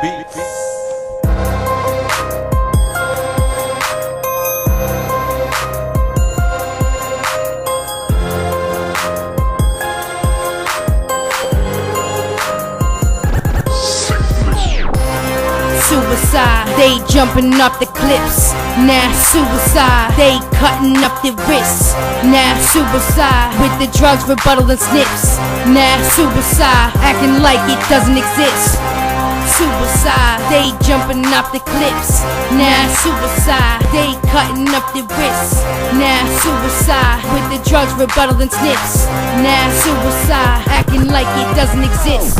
Suicide, they jumping off the cliffs. Now suicide, they cutting up their wrists. Now suicide, with the drugs, rebuttal and snips. Now suicide, acting like it doesn't exist. Suicide, they jumping off the cliffs. Now suicide, they cutting up their wrists. Now suicide, with the drugs, rebuttal and snips. Now suicide, acting like it doesn't exist.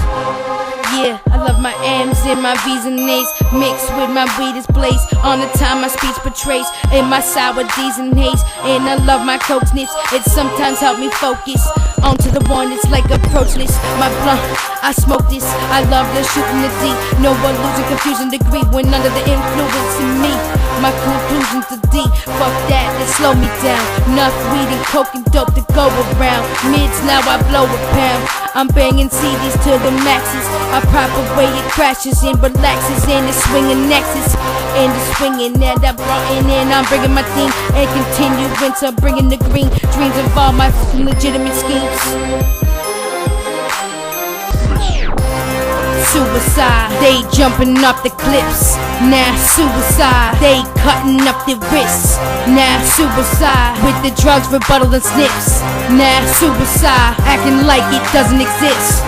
Yeah, I love my M's and my V's and A's, mixed with my weed is blaze. On the time my speech portrays, and my sour D's and A's. And I love my coke sniffs, it sometimes help me focus. Onto the one, it's like approach list. My blunt, I smoke this. I love the shooting the D. No one losing confusion degree when under the influence of me. My conclusions are D. Fuck that, that slow me down. Enough weed and coke and dope to go around. Mids, now I blow a pound. I'm banging CDs to the maxes. I prop away, it crashes and relaxes. And it's swinging nexus. And it's swinging, and I brought in and I'm bringing my thing. And continuing to bringing the green. Dreams of all my legitimate schemes. Suicide, they jumping off the cliffs. Now suicide, they cutting up their wrists. Now suicide, with the drugs, rebuttal and snips. Now suicide, acting like it doesn't exist.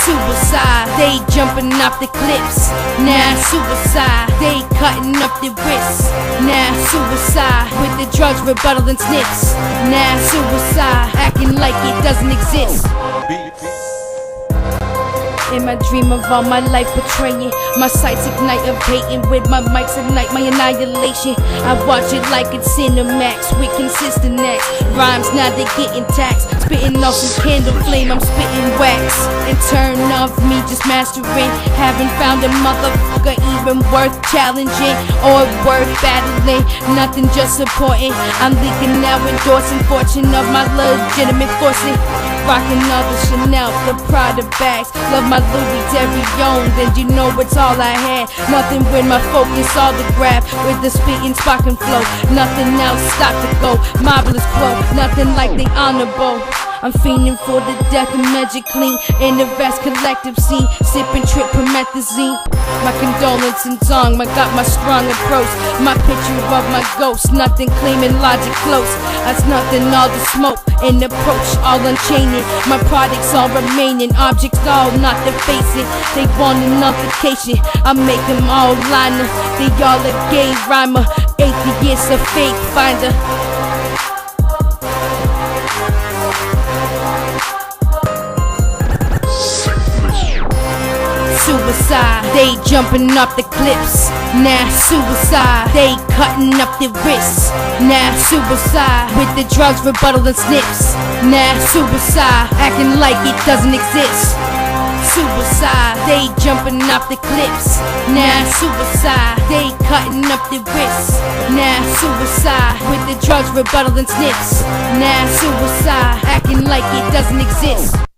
Suicide, they jumping off the cliffs. Now suicide, they cutting up their wrists. Now suicide, with the drugs, rebuttal and snips. Now suicide, acting like it doesn't exist. In my dream of all my life betraying, my sights ignite of hating, with my mics ignite my annihilation. I watch it like it's Cinemax with consistent acts. Rhymes now they getting taxed, spitting off some candle flame, I'm spitting wax. In turn of me just mastering, haven't found a motherfucker even worth challenging or worth battling. Nothing just supporting, I'm leaking now, endorsing fortune of my legitimate forcing. Rocking all the Chanel, the Prada bags. Love my Louis Vuitton, then you know it's all I had. Nothing with my focus, all the grab. With the spitting, spark and flow. Nothing else, stop to go. Marvelous quote, nothing like the honorable. I'm fiending for the death of Magic Clean in the vast collective scene, sipping trip promethazine. My condolence in tongue, I got my strong approach. My picture of my ghost, nothing claiming logic close. That's nothing, all the smoke and approach, all unchaining. My products all remaining, objects all not defacing. They want an altercation, I make them all liner. They all a gay rhymer, atheist, a fake finder. Suicide, they jumping off the cliffs. Now suicide, they cutting up their wrists. Now suicide, with the drugs, rebuttal and snips. Now suicide, acting like it doesn't exist. Suicide, they jumping off the cliffs. Now suicide, they cutting up their wrists. Now suicide, with the drugs, rebuttal and snips. Now suicide, acting like it doesn't exist.